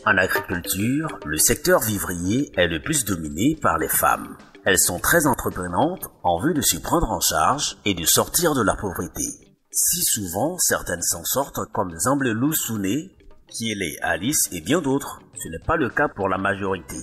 En agriculture, le secteur vivrier est le plus dominé par les femmes. Elles sont très entreprenantes en vue de se prendre en charge et de sortir de la pauvreté. Si souvent, certaines s'en sortent comme Zamblelou Souné, Kiele Alice et bien d'autres. Ce n'est pas le cas pour la majorité.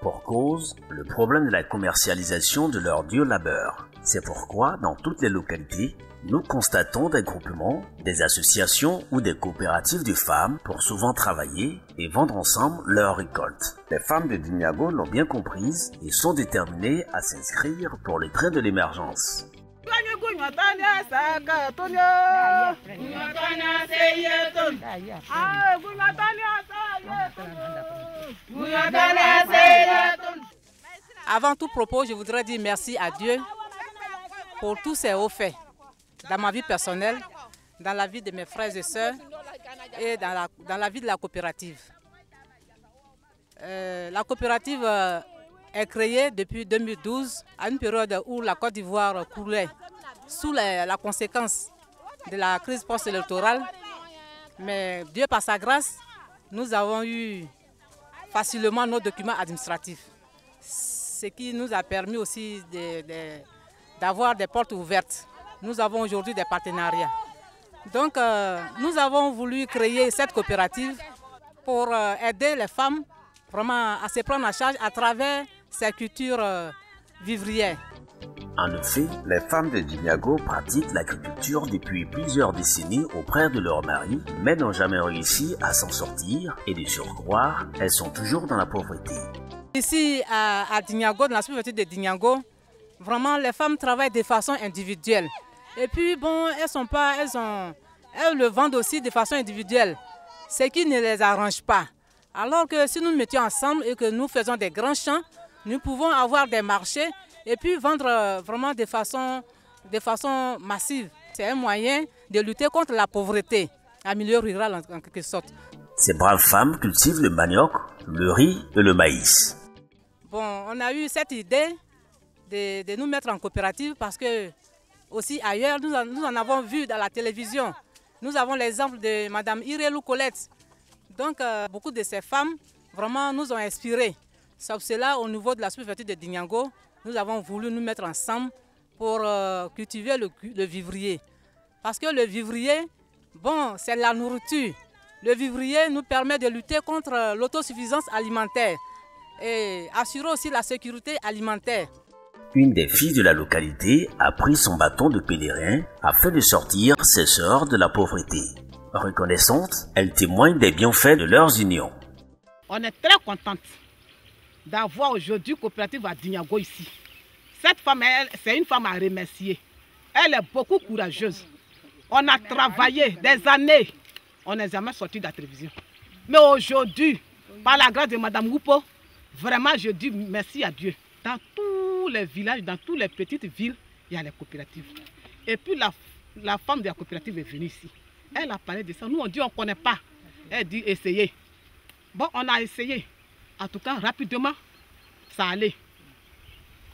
Pour cause, le problème de la commercialisation de leur dur labeur. C'est pourquoi, dans toutes les localités, nous constatons des groupements, des associations ou des coopératives de femmes pour souvent travailler et vendre ensemble leurs récoltes. Les femmes de Dinyago l'ont bien comprise et sont déterminées à s'inscrire pour le train de l'émergence. Avant tout propos, je voudrais dire merci à Dieu pour tous ces hauts faits dans ma vie personnelle, dans la vie de mes frères et sœurs et dans la vie de la coopérative. La coopérative est créée depuis 2012 à une période où la Côte d'Ivoire coulait sous la conséquence de la crise post-électorale. Mais Dieu par sa grâce, nous avons eu facilement nos documents administratifs. Ce qui nous a permis aussi d'avoir des portes ouvertes. Nous avons aujourd'hui des partenariats. Donc nous avons voulu créer cette coopérative pour aider les femmes vraiment à se prendre en charge à travers ces cultures vivrières. En effet, les femmes de Dinyago pratiquent l'agriculture depuis plusieurs décennies auprès de leur mari, mais n'ont jamais réussi à s'en sortir et de surcroît, elles sont toujours dans la pauvreté. Ici à Dinyago, dans la sous-préfecture de Dinyago, vraiment les femmes travaillent de façon individuelle. Et puis bon, elles le vendent aussi de façon individuelle, ce qui ne les arrange pas. Alors que si nous nous mettions ensemble et que nous faisons des grands champs, nous pouvons avoir des marchés et puis vendre vraiment de façon massive. C'est un moyen de lutter contre la pauvreté en milieu rural en quelque sorte. Ces braves femmes cultivent le manioc, le riz et le maïs. Bon, on a eu cette idée de nous mettre en coopérative parce que aussi ailleurs, nous en avons vu dans la télévision. Nous avons l'exemple de Mme Irelou Colette. Donc, beaucoup de ces femmes vraiment nous ont inspirés. Sauf cela, au niveau de la sous-préfecture de Dinyago, nous avons voulu nous mettre ensemble pour cultiver le vivrier. Parce que le vivrier, bon, c'est la nourriture. Le vivrier nous permet de lutter contre l'autosuffisance alimentaire et assurer aussi la sécurité alimentaire. Une des filles de la localité a pris son bâton de pèlerin afin de sortir ses sœurs de la pauvreté. Reconnaissante, elle témoigne des bienfaits de leurs unions. On est très contente d'avoir aujourd'hui coopérative à Dinyago ici. Cette femme, c'est une femme à remercier. Elle est beaucoup courageuse. On a travaillé des années. On n'est jamais sorti de la télévision. Mais aujourd'hui, par la grâce de Mme Goupo, vraiment je dis merci à Dieu. Dans tous les villages, dans toutes les petites villes, il y a les coopératives. Et puis la femme de la coopérative est venue ici. Elle a parlé de ça. Nous on dit on ne connaît pas. Elle dit essayez. Bon, on a essayé. En tout cas, rapidement, ça allait.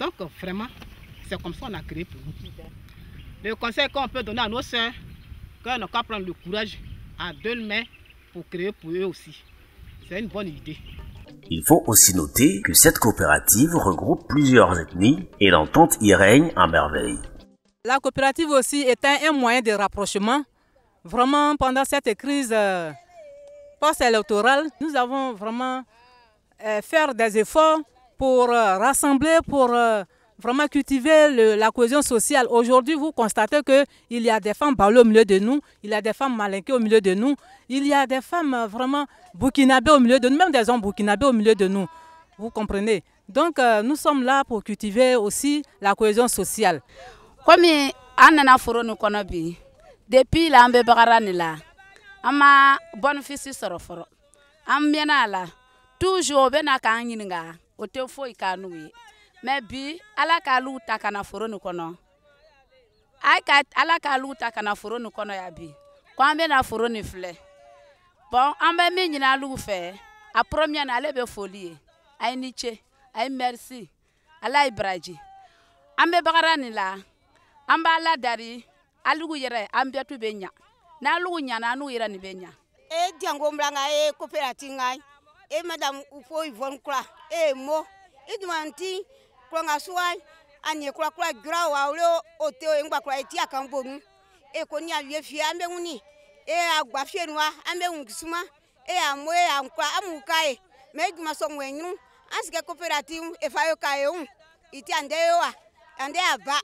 Donc vraiment, c'est comme ça qu'on a créé pour nous. Le conseil qu'on peut donner à nos soeurs, qu'elles n'ont qu'à prendre le courage à deux mains pour créer pour eux aussi. C'est une bonne idée. Il faut aussi noter que cette coopérative regroupe plusieurs ethnies et l'entente y règne en merveille. La coopérative aussi est un moyen de rapprochement. Vraiment, pendant cette crise post-électorale, nous avons vraiment fait des efforts pour rassembler, pour vraiment cultiver la cohésion sociale. Aujourd'hui, vous constatez qu'il y a des femmes balou au milieu de nous, il y a des femmes malinquées au milieu de nous, il y a des femmes vraiment burkinabées au milieu de nous, même des hommes burkinabés au milieu de nous. Vous comprenez? Donc, nous sommes là pour cultiver aussi la cohésion sociale. Comme Anna Forono Konobi, depuis l'ambe Bagaranila, ama bonne fils soroforo, ambianala, toujours benakanginga, au teufo ikanoui. Mais bi ala kalu takana Forono Kono. Ala kalu takana Forono Kono yabi. Kwambe na Forono fle. Bon, ambe minina lou fe, a première n'allait be folie. Ay niche, ay merci, ala ibraji. Ambe Bagaranila. Amba la dari alugu yere ambiatu benya na alugu nyana anu yere ni benya Dinyago mlanga coopérative ngai et madame Oupo Yvonne Kla et mo et demanti kwanga swai anye kwa gra wa lo oteo engba kwa eti akambonu e koni awie fie ambe uni e agba fie nwa ambe unsuma e amo e ankwa amukai me duma so nwenyu asike cooperative e fayo kai un iti ande wa ande aba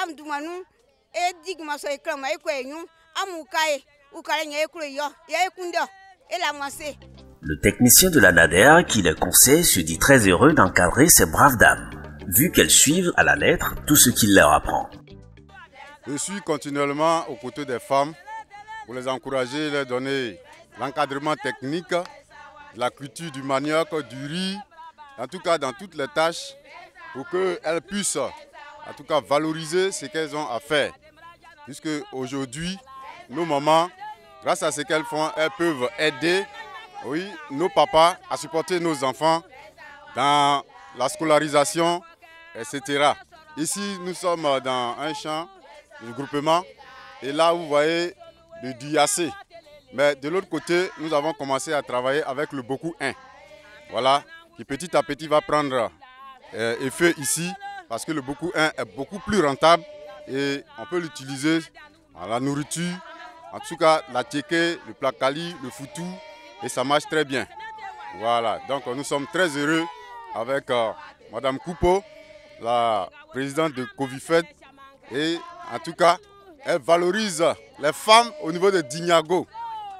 am dumanu e digma so e klama e kwenyu amukai ukare nye ekuro yo ye kundo e la mwase. Le technicien de la NADER qui les conseille se dit très heureux d'encadrer ces braves dames, vu qu'elles suivent à la lettre tout ce qu'il leur apprend. Je suis continuellement aux côtés des femmes pour les encourager, leur donner l'encadrement technique, la culture du manioc, du riz, en tout cas dans toutes les tâches, pour qu'elles puissent en tout cas valoriser ce qu'elles ont à faire. Puisque aujourd'hui, nos mamans, grâce à ce qu'elles font, elles peuvent aider nos papas à supporter nos enfants dans la scolarisation, etc. Ici, nous sommes dans un champ de groupement et là, vous voyez le diacé. Mais de l'autre côté, nous avons commencé à travailler avec le Boku 1. Voilà, qui petit à petit va prendre effet ici parce que le Boku 1 est beaucoup plus rentable et on peut l'utiliser dans la nourriture, en tout cas la tchéké, le plakali, le foutou. Et ça marche très bien. Voilà, donc nous sommes très heureux avec Madame Koupo, la présidente de Covifed. Et en tout cas, elle valorise les femmes au niveau de Dignago.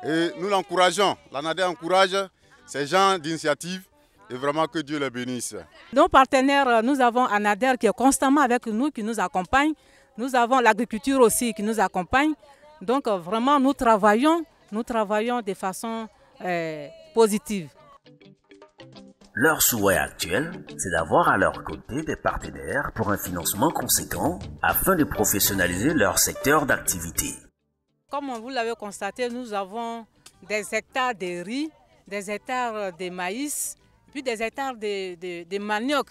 Et nous l'encourageons. La NADER encourage ces gens d'initiative et vraiment que Dieu les bénisse. Nos partenaires, nous avons NADER qui est constamment avec nous, qui nous accompagne. Nous avons l'agriculture aussi qui nous accompagne. Donc vraiment, nous travaillons de façon positive. Leur souhait actuel, c'est d'avoir à leur côté des partenaires pour un financement conséquent afin de professionnaliser leur secteur d'activité. Comme vous l'avez constaté, nous avons des hectares de riz, des hectares de maïs, puis des hectares de manioc.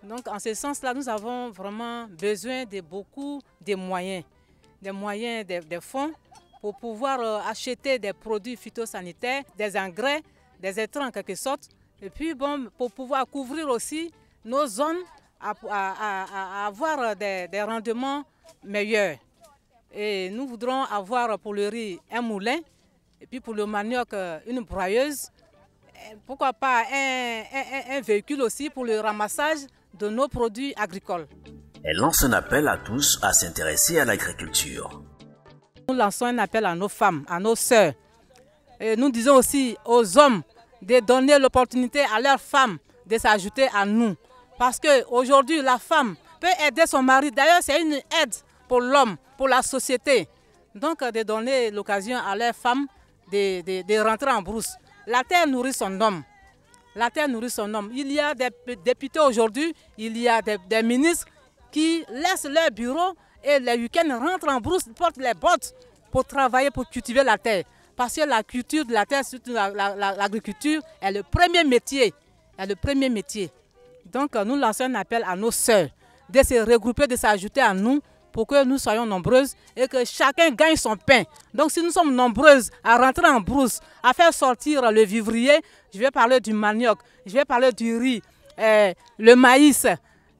Donc en ce sens-là, nous avons vraiment besoin de beaucoup de moyens, des fonds, pour pouvoir acheter des produits phytosanitaires, des engrais, des intrants en quelque sorte, et puis bon, pour pouvoir couvrir aussi nos zones à avoir des rendements meilleurs. Et nous voudrons avoir pour le riz un moulin, et puis pour le manioc une broyeuse, pourquoi pas un véhicule aussi pour le ramassage de nos produits agricoles. Elle lance un appel à tous à s'intéresser à l'agriculture. Nous lançons un appel à nos femmes, à nos sœurs. Et nous disons aussi aux hommes de donner l'opportunité à leurs femmes de s'ajouter à nous. Parce qu'aujourd'hui, la femme peut aider son mari. D'ailleurs, c'est une aide pour l'homme, pour la société. Donc, de donner l'occasion à leurs femmes de rentrer en brousse. La terre nourrit son homme. La terre nourrit son homme. Il y a des députés aujourd'hui, il y a des ministres qui laissent leur bureau et les week-ends rentrent en brousse, portent les bottes pour travailler, pour cultiver la terre. Parce que la culture de la terre, surtout l'agriculture, est le premier métier. Donc nous lançons un appel à nos sœurs de se regrouper, de s'ajouter à nous pour que nous soyons nombreuses et que chacun gagne son pain. Donc si nous sommes nombreuses à rentrer en brousse, à faire sortir le vivrier, je vais parler du manioc, je vais parler du riz, le maïs,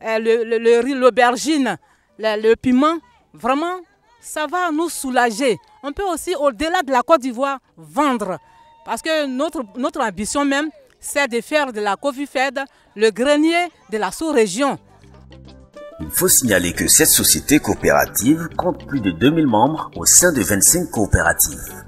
le riz, l'aubergine, le piment, vraiment, ça va nous soulager. On peut aussi, au-delà de la Côte d'Ivoire, vendre. Parce que notre ambition même, c'est de faire de la Covifed le grenier de la sous-région. Il faut signaler que cette société coopérative compte plus de 2000 membres au sein de 25 coopératives.